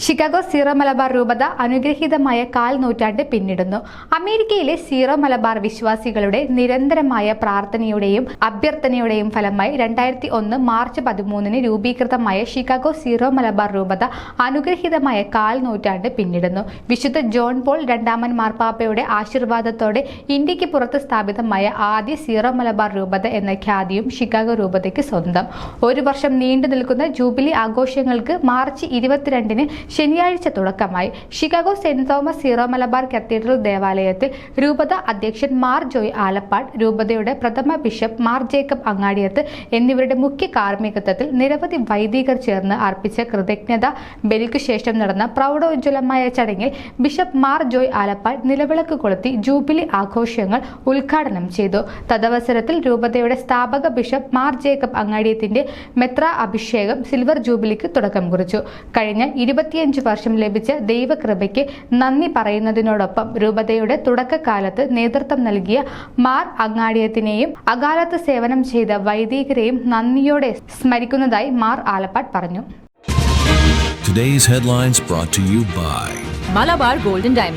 Chicago zero Malabar രൂപത അനുഗ്രഹീതമായ കാൽ നൂറ്റാണ്ട് പിന്നിടുന്നു. അമേരിക്കയിലെ സീറോ മലബാർ വിശ്വാസികളുടെ നിരന്തരമായ പ്രാർത്ഥനയുടെയും അഭ്യർത്ഥനയുടെയും ഫലമായി 2001 മാർച്ച് 13 രൂപീകൃതമായ ഷിക്കാഗോ സീറോ മലബാർ രൂപത അനുഗ്രഹീതമായ കാൽ നൂറ്റാണ്ട് പിന്നിടുന്നു. വിശുദ്ധ ജോൺ പോൾ രണ്ടാമൻ മാർപ്പാപ്പയുടെ ആശീർവാദത്തോടെ ഇന്ത്യക്ക് പുറത്ത് സ്ഥാപിതമായ ആദ്യ സീറോ മലബാർ രൂപത എന്ന ഖ്യാതിയും ഷിക്കാഗോ രൂപതയ്ക്ക് സ്വന്തം. ഒരു വർഷം നീണ്ടു നിൽക്കുന്ന ജൂബിലി ആഘോഷങ്ങൾക്ക് മാർച്ച് 22 ശനിയാഴ്ച തുടക്കമായി. Chicago saint Thomas Syro Malabar cathedral ദേവാലയത്തിൽ രൂപത അധ്യക്ഷൻ മാർ ജോയ് ആലപ്പാട്, രൂപതയുടെ പ്രഥമ ബിഷപ്പ് മാർ ജേക്കബ് അങ്ങാടിയത്ത് എന്നിവരുടെ മുഖ്യ കാർമ്മികത്വത്തിൽ നിരവധി വൈദികർ ചേർന്ന് അർപ്പിച്ച കൃതജ്ഞത ബലിക്കു ശേഷം നടന്ന പ്രൗഢോജ്വലമായ ചടങ്ങിൽ ബിഷപ്പ് മാർ ജോയ് ആലപ്പാട് നിലവിളക്ക് കൊളുത്തി ജൂബിലി ആഘോഷങ്ങൾ ഉദ്ഘാടനം ചെയ്തു. തദവസരത്തിൽ രൂപതയുടെ സ്ഥാപക ബിഷപ്പ് മാർ ജേക്കബ് അങ്ങാടിയത്തിന്റെ മെത്രാ അഭിഷേകം സിൽവർ ജൂബിലിക്ക് തുടക്കം കുറിച്ചു. കഴിഞ്ഞ 25 വർഷം ലഭിച്ച ദൈവകൃപയ്ക്ക് നന്ദി പറയുന്നതിനോടൊപ്പം രൂപതയുടെ തുടക്കകാലത്ത് നേതൃത്വം നൽകിയ മാർ അങ്ങാടിയത്തിനെയും അകാലത്ത് സേവനം ചെയ്ത വൈദികരെയും നന്ദിയോടെ സ്മരിക്കുന്നതായി മാർ ആലപ്പാട് പറഞ്ഞു. Today's headlines brought to you by Malabar Gold and Diamond.